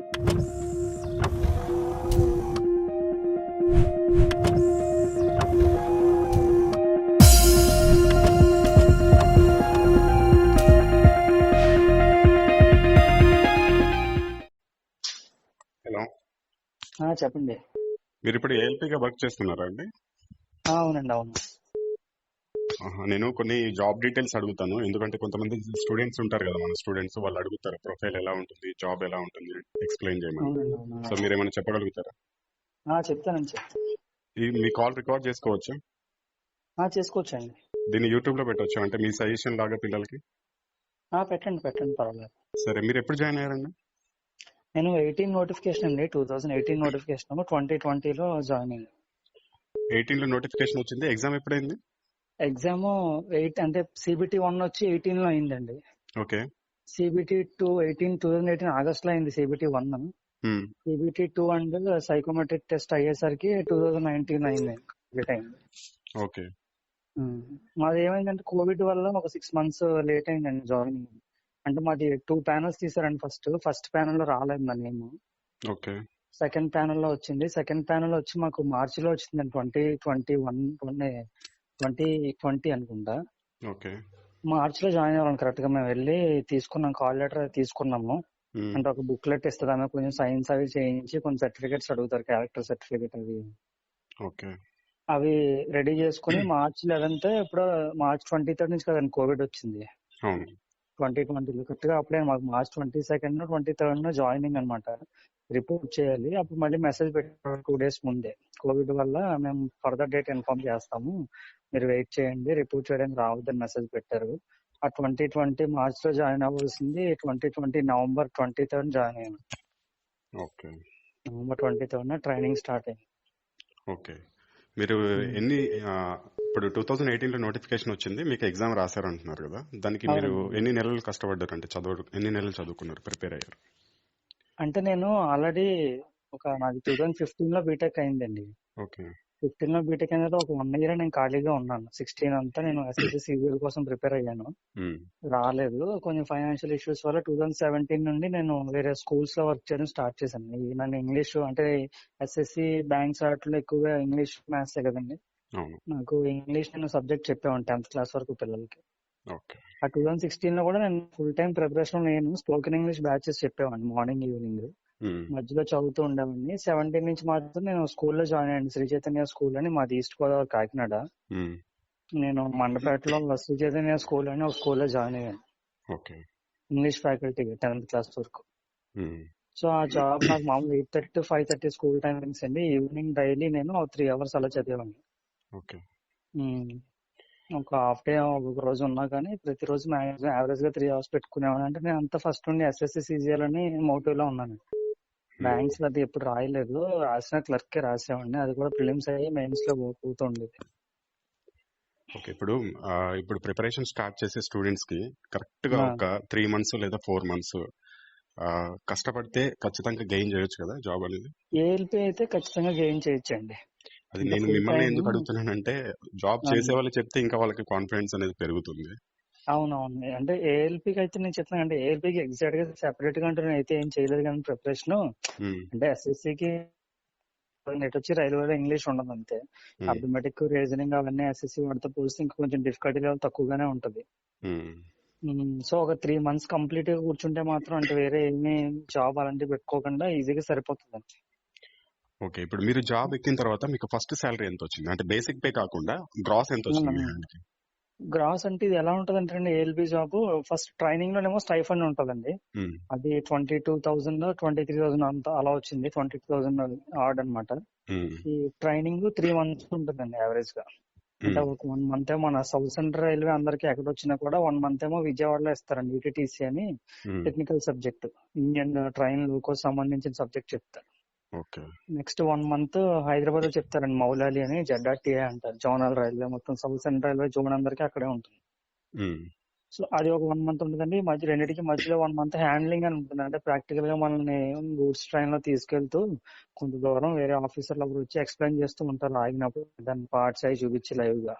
Hello, చెప్పండి. మీరు ఇప్పుడు ఏఎల్పీగా వర్క్ చేస్తున్నారా అండి? అవునండి, అవును. నేను కొన్ని జాబ్ డీటెయిల్స్ అడుగుతాను, ఎందుకంటే కొంతమంది స్టూడెంట్స్ ఉంటారు కదా, మన స్టూడెంట్స్ వాళ్ళు అడుగుతారు ప్రొఫైల్ ఎలా ఉంటుంది, జాబ్ ఎలా ఉంటుంది, ఎక్స్ప్లెయిన్ చేయమని. అవునండి, అవును. సో మీరు ఏమైనా చెప్పగలుగుతారా? చెప్తానండి, చెప్తాను. మీ కాల్ రికార్డ్ చేసుకోవచ్చా? చేసుకోవచ్చండి. దీన్ని యూట్యూబ్ లో పెట్టవచ్చా, అంటే మీ సజెషన్ లాగా పిల్లలకి? పెట్టండి, పెట్టండి, పర్వాలేదు. సరే, మీరు ఎప్పుడు జాయిన్ అయ్యారండి? నేను 18 నోటిఫికేషన్ అండి, 2018 నోటిఫికేషన్ 2020లో జాయిన్ అయ్యాను. 18 లో నోటిఫికేషన్ వచ్చింది, ఎగ్జామ్ ఎప్పుడైంది? ఎగ్జామ్ 8 అంటే CBT 1 వచ్చి 18 లో అయిందండి. ఓకే. CBT 2 2018 ఆగస్ట్ లో అయింది. CBT 1, CBT 2 and psychometric test అయ్యేసరికి 2019 అయింది, కంప్లీట్ అయింది. ఓకే. మాది ఏమైందంటే కోవిడ్ వల్ల ఒక 6 months లేట్ అయిందండి జాయినింగ్. అంటే మాది 2 panels తీసారండి. ఫస్ట్ ప్యానల్ లో రాలేదు నా నేమ్. ఓకే. సెకండ్ ప్యానల్ లో వచ్చింది. సెకండ్ ప్యానల్ వచ్చి మాకు మార్చిలో వచ్చిందండి, 2020 అనుకుంటా. ఓకే. మార్చిలో జాయిన్ అవ్వాలి కరెక్ట్ గా. మేము వెళ్ళి తీసుకున్నాం, కాల్ లెటర్ తీసుకున్నాము. అంటే ఒక బుక్లెట్ ఇస్తుంది ఆమె, కొంచెం సైన్స్ అవి చేయించి కొన్ని సర్టిఫికేట్స్ అడుగుతారు, క్యారెక్టర్ సర్టిఫికేట్ అవి. ఓకే. అవి రెడీ చేసుకుని మార్చ్ 11th ఇప్పుడు మార్చ్ 23rd నుంచి కదండి కోవిడ్ వచ్చింది. అవును. 2020లో కరెక్ట్ గా అప్పుడే మాకు మార్చ్ 22nd 23rd జాయినింగ్ అనమాట. రిపోర్ట్ చేయాలి. అప్పుడు మళ్ళీ మెసేజ్ పెట్టారు 2 days ముందే, కోవిడ్ వల్ల మేము ఫర్దర్ డేట్ ఇన్ఫార్మ్ చేస్తాము, మీరు వెయిట్ చేయండి, రిపోర్ట్ చేయడానికి రావద్దని మెసేజ్ పెట్టారు. ఆ 2020 మార్చ్ లో జాయిన్ అవ్వాల్సింది 2020 నవంబర్ 23rd జాయిన్ అయ్యాను. Okay. November 23rd training start అయింది. ఓకే. మీరు ఇప్పుడు 2018 లో నోటిఫికేషన్ వచ్చింది, మీకు ఎగ్జామ్ రాశారు అంటున్నారు కదా, దానికి మీరు ఎన్ని నెలలు కష్టపడ్డారు, అంటే ఎన్ని నెలలు చదువుకున్నారు, ప్రిపేర్ అయ్యారు? అంటే నేను ఆల్రెడీ నాది 2015 లో బీటెక్ అయిందండి. ఓకే. 15 లో బీటెక్ అయిన ఒక 1 year నేను ఖాళీగా ఉన్నాను. 16 అంతా నేను SSC CGL కోసం ప్రిపేర్ అయ్యాను, రాలేదు. కొంచెం ఫైనాన్షియల్ ఇష్యూస్ వల్ల 2017 నుండి నేను వేరే స్కూల్స్ లో వర్క్ చేయడం స్టార్ట్ చేశాను. నన్ను ఇంగ్లీష్ అంటే SSC బ్యాంక్స్ వాటిలో ఎక్కువగా ఇంగ్లీష్ మ్యాథ్స్ కదండి. నాకు ఇంగ్లీష్ నేను సబ్జెక్ట్ చెప్పేవాడిని 10th క్లాస్ వరకు పిల్లలకి. ఆ 2016 లో కూడా నేను ఫుల్ టైం ప్రిపరేషన్, నేను స్పోకెన్ ఇంగ్లీష్ బ్యాచెస్ చెప్పేవాడిని మార్నింగ్ ఈవినింగ్, మధ్యలో చదువుతూ ఉండేవాడిని. 17 నుంచి మాత్రం నేను స్కూల్లో జాయిన్ అయ్యాను, శ్రీ చైతన్య స్కూల్ అని, మాది ఈస్ట్ గోదావరి కాకినాడ. నేను మండపేటలో శ్రీ చైతన్య స్కూల్ అని ఒక స్కూల్లో జాయిన్ అయ్యాను, ఇంగ్లీష్ ఫ్యాకల్టీ 10th క్లాస్ వరకు. సో ఆ జాబ్ నాకు మామూలు 8:30 to 5:30 స్కూల్ టైమింగ్స్ అండి. ఈవినింగ్ డైలీ నేను 3 hours అలా చదివేవాడిని. ఒక హాఫ్ డే ఒక రోజు ఉన్నా కానీ ప్రతిరోజు మాక్సిమం యావరేజ్ గా 3 hours పెట్టుకునేవాడిని. అంటే నేను అంతా ఫస్ట్ నుండి SSC CGL అని మోటివ్ లో ఉన్నాను. బ్యాంక్స్ అది ఎప్పుడు రాయలేదు, రాసిన క్లర్కే రాసేవాడిని, అది కూడా ప్రిలిమ్స్ అయ్యి మెయిన్స్ లో పోతుండేది. ఓకే. ఇప్పుడు ప్రిపరేషన్ స్టార్ట్ చేసే స్టూడెంట్స్ కి కరెక్ట్ గా ఒక 3 months లేదా 4 months కష్టపడితే ఖచ్చితంగా గెయిన్ చేయొచ్చు కదా జాబ్ అనేది? ALP అయితే ఖచ్చితంగా గెయిన్ చేయొచ్చండి. అది నేను మిమ్మల్ని ఎందుకు అడుగుతున్నానంటే, జాబ్ చేసే వాళ్ళు చెప్తే ఇంకా వాళ్ళకి కాన్ఫిడెన్స్ అనేది పెరుగుతుంది. అవునవును. అంటే ALPకి అయితే నేను చెప్తాను అంటే ALPకి ఎగ్జాక్ట్ గా సెపరేట్ గా అంటే నేను అయితే ఏం చేయలేదు కానీ ప్రిపరేషన్, అంటే SSCకి నెట్ వచ్చి రైల్వేలో ఇంగ్లీష్ ఉండదు అంతే. అర్థమెటిక్, రీజనింగ్ అవన్నీ SSC వాటితో పోలిస్తే ఇంకా కొంచెం డిఫికల్టీ లెవెల్ తక్కువగానే ఉంటది. సో ఒక 3 months కంప్లీట్ గా కూర్చుంటే మాత్రం, అంటే వేరే ఏమీ జాబ్ అలాంటివి పెట్టుకోకుండా ఈజీగా సరిపోతుంది. ఓకే. ఇప్పుడు మీరు జాబ్ ఎక్కిన తర్వాత మీకు ఫస్ట్ సాలరీ ఎంత వచ్చింది, అంటే బేసిక్ పే కాకుండా గ్రాస్ ఎంత వచ్చింది? గ్రాస్ అంటే ఇది ఎలా ఉంటది అంటే ALP జాబ్ ఫస్ట్ ట్రైనింగ్ లోనేమో స్టైఫండ్ ఉంటదండి. అది 22,000 23,000 అంతా అలా వచ్చింది. 22,000 ఆర్డ్ అనమాట. ఈ ట్రైనింగ్ 3 months ఉంటుందండి యావరేజ్ గా. అంటే ఒక 1 month ఏమో మన సౌత్ సెంట్రల్ రైల్వే అందరికి ఎక్కడ వచ్చినా కూడా 1 month ఏమో విజయవాడలో ఇస్తారండి, UTTC అని technical subject, Indian train loco సంబంధించిన సబ్జెక్ట్ చెప్తారు. నెక్స్ట్ 1 month హైదరాబాద్ లో చెప్తారండి, మౌలాలి అని ZRTA అంటారు, జోనల్ రైల్వే మొత్తం సౌత్ సెంట్రల్ రైల్వే జోన్ అందరికి అక్కడే ఉంటుంది. సో అది ఒక 1 month ఉంటుందండి. రెండింటికి మధ్యలో 1 month హ్యాండ్లింగ్ అని ఉంటుంది. అంటే ప్రాక్టికల్ గా మనల్ని గూడ్స్ ట్రైన్ లో తీసుకెళ్తూ కొంత దూరం వేరే ఆఫీసర్లు ఒకరు వచ్చి ఎక్స్ప్లెయిన్ చేస్తూ ఉంటారు ఆగినప్పుడు, దాని పార్ట్స్ అవి చూపించి లైవ్ గా.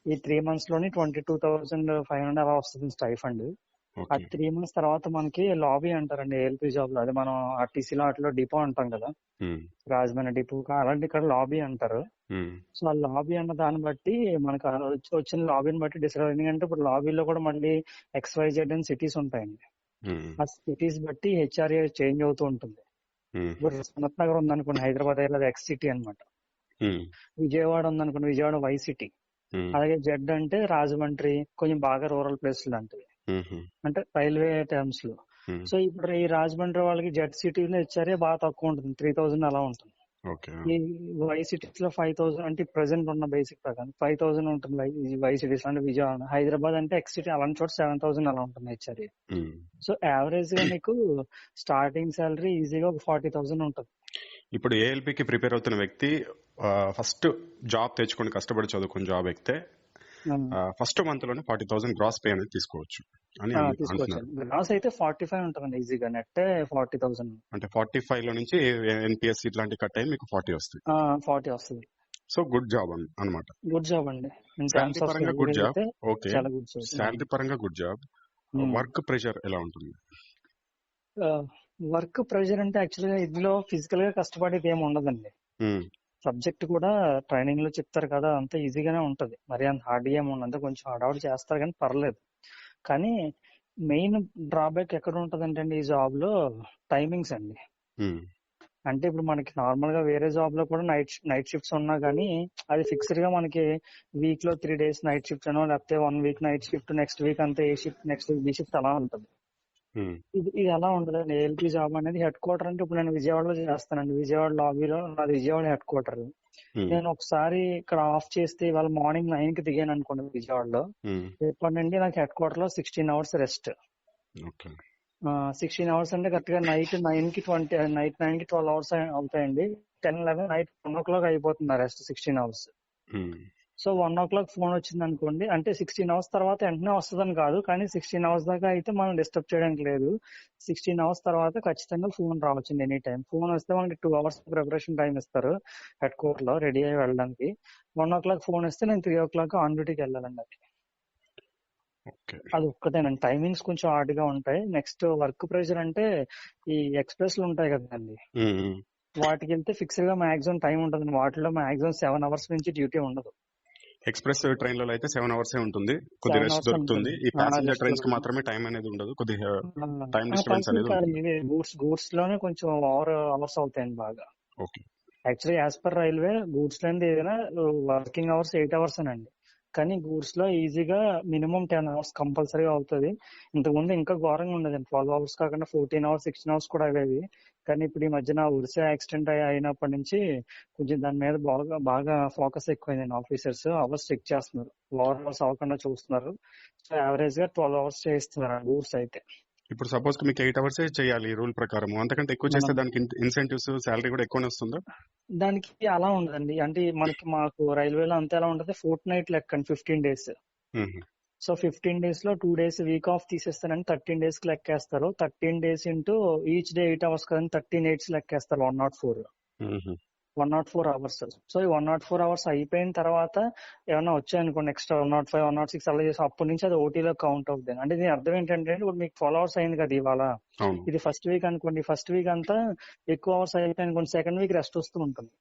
ఈ 3 months లోని 22,500 అలా వస్తుంది స్టైఫండ్. ఆ ఓకే 3 months తర్వాత మనకి లాబీ అంటారండి ఏఎల్పి జాబ్ లో. అది మనం ఆర్టీసీలో అట్లా డిపో అంటాం కదా, ఉమ్, రాజమండ్రి డిపో అలాంటి ఇక్కడ లాబీ అంటారు. ఉమ్, సో ఆ లాబీ అన్న దాన్ని బట్టి మనకు వచ్చిన లాబీని బట్టి డిసైడ్. ఎందుకంటే ఇప్పుడు లాబీలో కూడా మళ్ళీ XYZ అని సిటీస్ ఉంటాయండి. ఉమ్, ఆ సిటీస్ బట్టి హెచ్ఆర్ఏ చేంజ్ అవుతూ ఉంటుంది. ఉమ్, ఇప్పుడు సనత్ నగర్ ఉందనుకోండి, హైదరాబాద్ అయితే ఎక్స్ సిటీ అనమాట. ఉమ్, విజయవాడ ఉందనుకోండి, విజయవాడ వై సిటీ. ఉమ్, అలాగే జెడ్ అంటే రాజమండ్రి, కొంచెం బాగా రూరల్ ప్లేస్ లాంటివి, ఉమ్, అంటే రైల్వే టర్మ్స్ లో. ఉమ్, సో ఇప్పుడు ఈ రాజమండ్రి వాళ్ళకి జెడ్ సిటీలో హెచ్ఆర్ఏ బాగా తక్కువ ఉంటుంది, 3000 అలా ఉంటుంది. ఓకే ఈ వై సిటీస్ లో 5000, అంటే ప్రెసెంట్ ఉన్న బేసిక్ ప్రకారం 5000 ఉంటుంది. ఈ వై సిటీస్ అంటే విజయవాడ, హైదరాబాద్ అంటే ఎక్స్ సిటీ అలాంటి చోట 7000 అలా ఉంటుంది హెచ్ఆర్ఏ. ఉమ్. సో యావరేజ్ గా నీకు స్టార్టింగ్ సాలరీ ఈజీగా ఒక 40,000 ఉంటుంది. ఇప్పుడు ఏఎల్పికి ప్రిపేర్ అవుతున్న వ్యక్తి ఫస్ట్ జాబ్ తెచ్చుకొని కష్టపడి చదువుకుని జాబ్ ఎక్కితే ఫస్ట్ మంత్ లోనే 40,000 గ్రాస్ పే అనేది తీసుకోవచ్చు అని తీసుకోవచ్చు. అంటున్నారు. గ్రాస్ అయితే 45 ఉంటుందండి ఈజీగా, నెట్ 40,000. అంటే 45 లో నుంచి ఎన్పిఎస్ ఇట్లాంటి కట్ అయ్యి మీకు 40 వస్తుంది. 40 వస్తుంది. సో గుడ్ జాబ్ అన్నమాట. గుడ్ జాబ్ అండి. ఇన్ శాలరీ టర్మ్స్ ఆఫ్ పరంగా గుడ్ జాబ్, అయితే ఓకే. చాలా గుడ్ జాబ్. శాలరీ పరంగా గుడ్ జాబ్. వర్క్ ప్రెషర్ ఎలా ఉంటుంది? వర్క్ ప్రెషర్ అంటే యాక్చువల్ గా ఇందులో ఫిజికల్ గా కష్టపడేది ఏమి ఉండదండి. సబ్జెక్ట్ కూడా ట్రైనింగ్ లో చెప్తారు కదా, అంత ఈజీగానే ఉంటది. మరి అంత హార్డ్ ఏమి ఉండదు, కొంచెం హార్డ్ చేస్తారు కానీ పర్లేదు. కానీ మెయిన్ డ్రాబ్యాక్ ఎక్కడ ఉంటదంటే అండి, ఈ జాబ్ లో టైమింగ్స్ అండి. అంటే ఇప్పుడు మనకి నార్మల్ గా వేరే జాబ్ లో కూడా నైట్ షిఫ్ట్స్ ఉన్నా కానీ అది ఫిక్స్డ్ గా మనకి వీక్ లో 3 days నైట్ షిఫ్ట్ అనో, లేకపోతే 1 week night shift, next week అంతా A shift, next week B shift అలా ఉంటుంది. ఇది అలా ఉండదండి. ఏఎల్పి జాబ్ అనేది హెడ్ క్వార్టర్. అంటే ఇప్పుడు నేను విజయవాడలో చేస్తానండి, విజయవాడ లాబీలో నాది విజయవాడ హెడ్ క్వార్టర్. నేను ఒకసారి ఇక్కడ ఆఫ్ చేస్తే ఇవాళ మార్నింగ్ 9 కి దిగాను అనుకోండి విజయవాడలో, రేపటి నుండి నాకు హెడ్ క్వార్టర్ లో 16 hours రెస్ట్. 16 hours అంటే కరెక్ట్ గా నైట్ 9 కి 12 hours అవుతాయండి. 10, 11 నైట్ 1 o'clock అయిపోతుంది rest, 16 hours. So 1 o'clock phone వచ్చింది అనుకోండి, అంటే 16 hours తర్వాత వెంటనే వస్తుందని కాదు, కానీ 16 hours దాకా అయితే మనం డిస్టర్బ్ చేయడానికి లేదు. 16 hours తర్వాత ఖచ్చితంగా ఫోన్ రావచ్చు ఎనీ టైం. ఫోన్ వస్తే మనకి 2 hours ప్రిపరేషన్ టైం ఇస్తారు హెడ్ క్వార్టర్ లో రెడీ అయ్యి వెళ్ళడానికి. 1 o'clock ఫోన్ వస్తే నేను 3 o'clock ఆన్ డ్యూటీకి వెళ్ళాలండి. అది ఒక్కటేనండి. టైమింగ్స్ కొంచెం హార్డ్ గా ఉంటాయి. నెక్స్ట్ వర్క్ ప్రెషర్ అంటే ఈ ఎక్స్ప్రెస్లు ఉంటాయి కదండి, వాటికి వెళ్తే ఫిక్స్డ్ గా మాక్సిమం టైం ఉంటుంది. వాటిలో మాక్సిమం 7 hours నుంచి డ్యూటీ ఉండదు. ఎక్స్ప్రెస్ ట్రైన్ లో అయితే 7 hours ఉంటుంది, కొద్ది రెస్ట్ దొరుకుతుంది. ఈ ప్యాసింజర్ ట్రైన్స్ కి మాత్రమే టైం అనేది ఉండదు, కొద్దిగా టైం డిస్టర్బెన్స్ అనేది ఉంటుంది. గూడ్స్ లోనే కొంచెం ఓవర్ అవర్స్ అవుతాయండి బాగా. Okay. Actually as per railway goods లో ఏదైనా వర్కింగ్ అవర్స్ 8 hours అండి, కానీ గూడ్స్ లో ఈజీగా మినిమం 10 hours కంపల్సరీగా అవుతుంది. ఇంతకుముందు ఇంకా ఘోరంగా ఉండదు, 12 hours కాకుండా 14 hours 16 hours కూడా అయ్యేవి. కానీ ఇప్పుడు ఈ మధ్యన ఒడిశా యాక్సిడెంట్ అయినప్పటి నుంచి కొంచెం దాని మీద బాగా ఫోకస్ ఎక్కువైంది. ఆఫీసర్స్ అవర్స్ చెక్ చేస్తున్నారు, ఓవర్ అవర్స్ అవ్వకుండా చూస్తున్నారు. సో యావరేజ్ గా 12 hours చేయిస్తున్నారు గూడ్స్ అయితే. ఇప్పుడు సపోజ్ మీకు 8 hours చేయాలి రూల్ ప్రకారం, అంతకంటే ఎక్కువ చేస్తే దానికి ఇన్సెంటివ్స్ సాలరీ కూడా ఎక్కువనే వస్తుందా? దానికి అలా ఉండదండి. అంటే మాకు రైల్వేలో అంతా ఎలా ఉంటుంది, ఫోర్ట్ నైట్ లెక్క 15 days. సో 15 days లో 2 days వీక్ ఆఫ్ తీసేస్తారని 13 days కి లెక్కేస్తారు. 13 days into each day 8 hours కదని 13 8s లెక్కేస్తారు. 104 hours. సో ఈ 104 hours అయిపోయిన తర్వాత ఏమన్నా వచ్చాయనుకోండి ఎక్స్ట్రా 105, 106 అలా చేసి అప్పటి నుంచి అది ఓటీలో కౌంట్ అవుతుంది. అంటే దీని అర్థం ఏంటంటే ఇప్పుడు మీకు 12 hours అయింది కదా ఇవాళ, ఇది ఫస్ట్ వీక్ అనుకోండి, ఫస్ట్ వీక్ అంతా ఎక్కువ అవర్స్ అయిపోయి అనుకోండి, సెకండ్ వీక్ రెస్ట్ వస్తూ ఉంటుంది.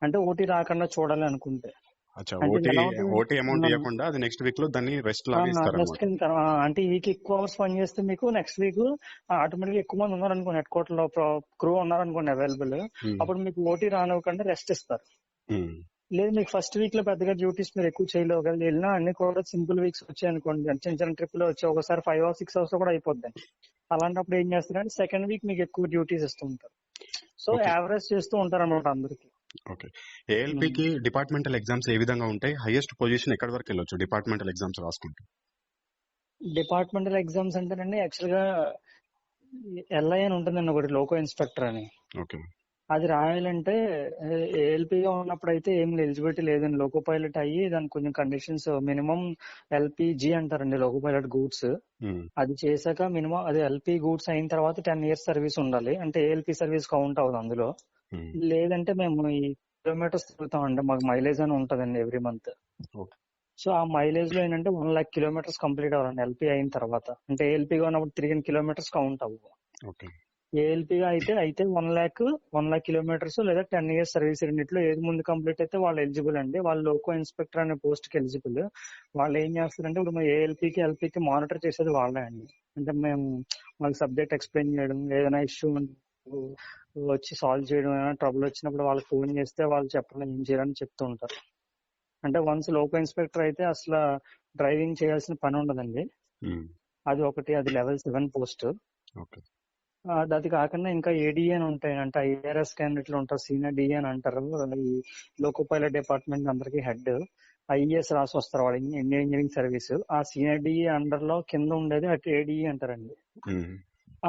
అంటే ఓటీ రాకుండా చూడాలి అనుకుంటే. ఓటీ అమౌంట్ ఇవ్వకుండా అది నెక్స్ట్ వీక్ లో దాన్ని రెస్ట్ లాగా ఇస్తారు. అంటే ఈ వీక్ ఎక్కువ అవర్స్ పని చేస్తే మీకు నెక్స్ట్ వీక్ ఆటోమేటిక్ ఎక్కువ మంది ఉన్నారు అనుకోండి, హెడ్ క్వార్టర్ లో క్రూ ఉన్నారనుకోండి అవైలబుల్, అప్పుడు మీకు ఓటీ రానివ్వకుండా రెస్ట్ ఇస్తారు. లేదు మీకు ఫస్ట్ వీక్ లో పెద్దగా డ్యూటీస్ మీరు ఎక్కువ చేయలేవు కదా, వెళ్ళినా అన్ని కూడా సింపుల్ వీక్స్ వచ్చాయి అనుకోండి, చిన్న చిన్న ట్రిప్ లో వచ్చి ఒకసారి 5 or 6 hours కూడా అయిపోద్ది. అలాంటప్పుడు ఏం చేస్తారంటే సెకండ్ వీక్ మీకు ఎక్కువ డ్యూటీస్ ఇస్తూ ఉంటారు. సో యావరేజ్ చేస్తూ ఉంటారు అన్నమాట అందరికి. ఓకే. ఏఎల్పికి డిపార్ట్మెంటల్ ఎగ్జామ్స్ ఏ విధంగా ఉంటాయి? హైయెస్ట్ పొజిషన్ ఎక్కడి వరకు వెళ్ళొచ్చు డిపార్ట్మెంటల్ ఎగ్జామ్స్ రాసుకుంటూ? డిపార్ట్మెంటల్ ఎగ్జామ్స్ అంటేనండి యాక్చువల్ గా ఎల్ఐ అని ఉంటుందండి ఒకటి, లోకో ఇన్స్పెక్టర్ అని. ఓకే. అది రాయాలంటే ఏఎల్పిగా ఉన్నప్పుడు అయితే ఏం ఎలిజిబిలిటీ లేదండి. లోకో పైలట్ అయ్యి దానికి కొంచెం కండిషన్స్, మినిమం ఎల్పిజి అంటారండి లోకో పైలట్ గూడ్స్. అది చేశాక మినిమం అది ఎల్పి గూడ్స్ అయిన తర్వాత 10 years సర్వీస్ ఉండాలి. అంటే ఏఎల్పి సర్వీస్ కౌంట్ అవుతుంది అందులో. లేదంటే మేము ఈ కిలోమీటర్స్ తిరుగుతామండి, మాకు మైలేజ్ అని ఉంటదండి ఎవ్రీ మంత్. సో ఆ మైలేజ్ లో ఏంటంటే 1,00,000 కిలోమీటర్స్ కంప్లీట్ అవ్వాలండి ఎల్పీ అయిన తర్వాత. అంటే ఏఎల్పీగా ఉన్నప్పుడు తిరిగిన కిలోమీటర్స్ కౌంట్ అవ్వవు. ఓకే. ఏఎల్పీగా అయితే 1,00,000 కిలోమీటర్స్ లేదా 10 years సర్వీస్ రెండిట్లో ఏది ముందు కంప్లీట్ అయితే వాళ్ళు ఎలిజిబుల్ అండి. వాళ్ళు లోకో ఇన్స్పెక్టర్ అనే పోస్ట్ కి ఎలిజిబుల్. వాళ్ళు ఏం చేస్తారంటే ఇప్పుడు ఏఎల్పీకి ఎల్పీకి మానిటర్ చేసేది వాళ్ళే అండి. అంటే మేము వాళ్ళకి సబ్జెక్ట్ ఎక్స్ప్లెయిన్ చేయడం, ఏదైనా ఇష్యూ వచ్చి సాల్వ్ చేయడం, ఏమైనా ట్రబుల్ వచ్చినప్పుడు వాళ్ళకి ఫోన్ చేస్తే వాళ్ళు చెప్పడం ఏం చేయాలని చెప్తూ ఉంటారు. అంటే వన్స్ లోకో ఇన్స్పెక్టర్ అయితే అసలు డ్రైవింగ్ చేయాల్సిన పని ఉండదండి. అది ఒకటి, అది లెవెల్ 7 పోస్ట్. ఓకే. అది కాకుండా ఇంకా ఏడీఏ అని ఉంటాయి, అంటే ఐఆర్ఎస్ క్యాండిడేట్లు ఉంటారు, సీనియర్ డిఏ అని అంటారు. ఈ లోకో పైలట్ డిపార్ట్మెంట్ అందరికి హెడ్. ఐఏఎస్ రాసి వస్తారు వాళ్ళు, ఇంజనీరింగ్ సర్వీస్. ఆ సీనియర్ డిఏ అండర్ లో కింద ఉండేది అటు ఏడీఏ అంటారండి.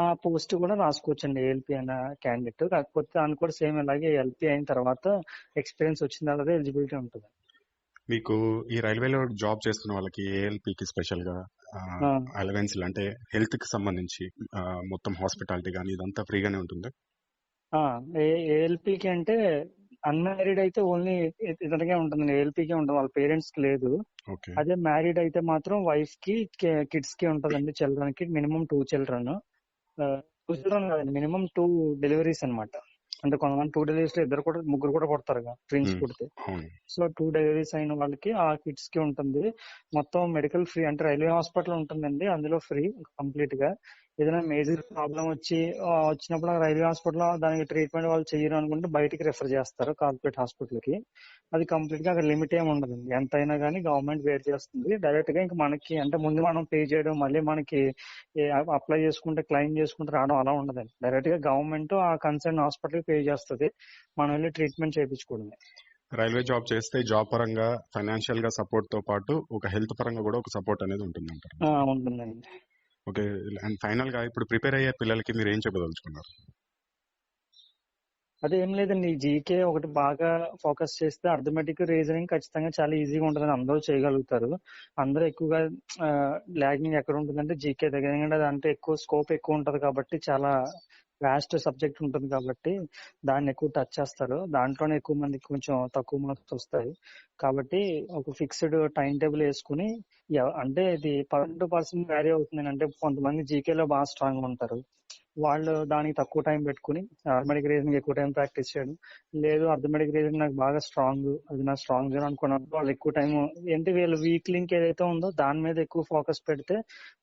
ఆ పోస్ట్ కూడా రాసుకోవచ్చండి ఏఎల్పీ అన్న క్యాండిడేట్. కాకపోతే దానికి కూడా సేమ్ ఇలాగే ఎల్పీ అయిన తర్వాత ఎక్స్పీరియన్స్ వచ్చిన తర్వాత ఎలిజిబిలిటీ ఉంటుంది. మీకు ఈ రైల్వేలో జాబ్ చేస్తున్న వాళ్ళకి ఏఎల్పీకి స్పెషల్ గా అలవెన్స్ అంటే హెల్త్ కి సంబంధించి మొత్తం హాస్పిటాలిటీ కానీ ఇదంతా ఫ్రీగానే ఉంటుంది. ఏఎల్పీకి అంటే అన్మ్యారీడ్ అయితే ఓన్లీ ఇతనికే ఉంటుంది, ఏఎల్పీకే ఉంటుంది, వాళ్ళ పేరెంట్స్ కి లేదు. అదే మ్యారీడ్ అయితే మాత్రం వైఫ్ కి కిడ్స్ కి ఉంటదండి. చిల్డ్రన్ కి మినిమం 2 children. 2 children కాదండి, మినిమం 2 deliveries అనమాట. అంటే కొంతమంది 2 deliveries లో ముగ్గురు కూడా పుడతారు ట్విన్స్ పుడితే. సో 2 deliveries అయిన వాళ్ళకి ఆ కిడ్స్ కి ఉంటుంది. మొత్తం మెడికల్ ఫ్రీ, అంటే రైల్వే హాస్పిటల్ ఉంటుందండి, అందులో ఫ్రీ కంప్లీట్ గా. ఏదైనా మేజర్ ప్రాబ్లం వచ్చినప్పుడు రైల్వే హాస్పిటల్ దానికి ట్రీట్మెంట్ వాళ్ళు చేయరు అనుకుంటే బయటికి రెఫర్ చేస్తారు కార్పొరేట్ హాస్పిటల్ కి. అది కంప్లీట్ గా అక్కడ లిమిట్ ఏమి ఉండదండి, ఎంత అయినా కానీ గవర్నమెంట్ వేర్ చేస్తుంది. డైరెక్ట్ గా ఇంకా మనకి అంటే ముందు మనం పే చేయడం, మళ్ళీ మనకి అప్లై చేసుకుంటే క్లెయిమ్ చేసుకుంటే రావడం అలా ఉండదండి. డైరెక్ట్ గా గవర్నమెంట్ ఆ కన్సర్న్ హాస్పిటల్ పే చేస్తుంది, మనం వెళ్ళి ట్రీట్మెంట్ చేయించుకోవడమే. రైల్వే జాబ్ చేస్తే జాబ్ పరంగా ఫైనాన్షియల్ గా సపోర్ట్ తో పాటు ఒక హెల్త్ పరంగా కూడా ఒక సపోర్ట్ అనేది ఉంటుంది అంటారు. ఉంటుందండి. ఓకే. అండ్ ఫైనల్ గా ఇప్పుడు ప్రిపేర్ అయ్యే పిల్లలకి మీరు ఏం చెప్పదలుచుకున్నారు? అదేం లేదండి, జీకే ఒకటి బాగా ఫోకస్ చేస్తే అర్థమెటిక్, రీజనింగ్ ఖచ్చితంగా చాలా ఈజీగా ఉంటుందని అందరూ చేయగలుగుతారు. అందరూ ఎక్కువగా లాగింగ్ ఎక్కడ ఉంటుందంటే జీకే దగ్గర, ఎందుకంటే దాంట్లో ఎక్కువ స్కోప్ ఎక్కువ ఉంటది కాబట్టి, చాలా వాస్ట్ సబ్జెక్ట్ ఉంటుంది కాబట్టి దాన్ని ఎక్కువ టచ్ చేస్తారు. దాంట్లోనే ఎక్కువ మందికి కొంచెం తక్కువ మార్క్స్ వస్తాయి. కాబట్టి ఒక ఫిక్స్డ్ టైం టేబుల్ వేసుకుని, అంటే ఇది పర్సన్ టు పర్సన్ వ్యారీ అవుతుంది. అంటే కొంతమంది జీకేలో బాగా స్ట్రాంగ్ ఉంటారు, వాళ్ళు దానికి తక్కువ టైం పెట్టుకుని అర్థమెటిక్ రీజనింగ్ ఎక్కువ టైం ప్రాక్టీస్ చేయడం. లేదు అర్థమెటిక్ రీజనింగ్ నాకు బాగా స్ట్రాంగ్, అది నా స్ట్రాంగ్ జోన్ అనుకున్నప్పుడు వాళ్ళు ఎక్కువ టైం ఏంటి వీళ్ళు వీక్ లింక్ ఏదైతే ఉందో దాని మీద ఎక్కువ ఫోకస్ పెడితే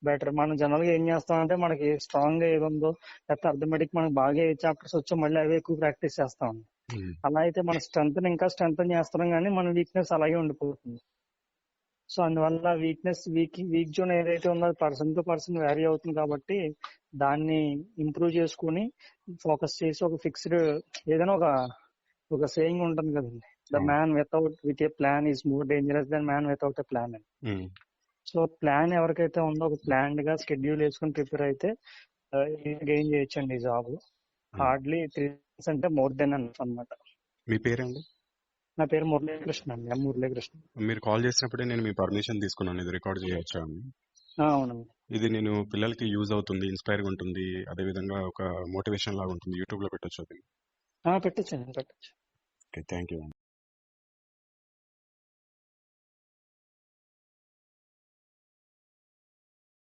బెటర్. మనం జనరల్ గా ఏం చేస్తామంటే మనకి స్ట్రాంగ్ గా ఏది ఉందో, లేకపోతే అర్థమెటిక్ మనకి బాగా ఏ చాప్టర్స్ వచ్చో మళ్ళీ అవే ఎక్కువ ప్రాక్టీస్ చేస్తాం. అలా అయితే మన స్ట్రెంత్ ఇంకా స్ట్రెంత్ చేస్తున్నాం కానీ మన వీక్నెస్ అలాగే ఉండిపోతుంది. సో అందువల్ల వీక్ జోన్ ఏదైతే ఉందో పర్సన్ టు పర్సన్ వ్యారీ అవుతుంది కాబట్టి దాన్ని ఇంప్రూవ్ చేసుకుని ఫోకస్ చేసి ఒక ఫిక్స్డ్ ఏదైనా ఒక సేయింగ్ ఉంటుంది కదండి, the man with a plan is more dangerous than man without a plan అని. సో ప్లాన్ ఎవరికైతే ఉందో ఒక ప్లాన్డ్ గా స్కెడ్యూల్ వేసుకుని ప్రిపేర్ అయితే గెయిన్ చేయొచ్చండి ఈ జాబ్. హార్డ్లీ 3 months అంటే మోర్ దెన్ అన్నమాట. మీ పేరండి? నా పేరు మురళీకృష్ణ అండి, ఎం మురళీకృష్ణ. మీరు కాల్ చేసినప్పుడే నేను మీ పర్మిషన్ తీసుకున్నాను ఇది రికార్డ్ చేయొచ్చా అని. అవునండి. ఇది నేను పిల్లలకి యూజ్ అవుతుంది, ఇన్స్పైర్ గా ఉంటుంది, అదే విధంగా ఒక మోటివేషన్ లాగా ఉంటుంది, యూట్యూబ్ లో పెట్టొచ్చు అది. పెట్టచ్చు. Okay, thank you.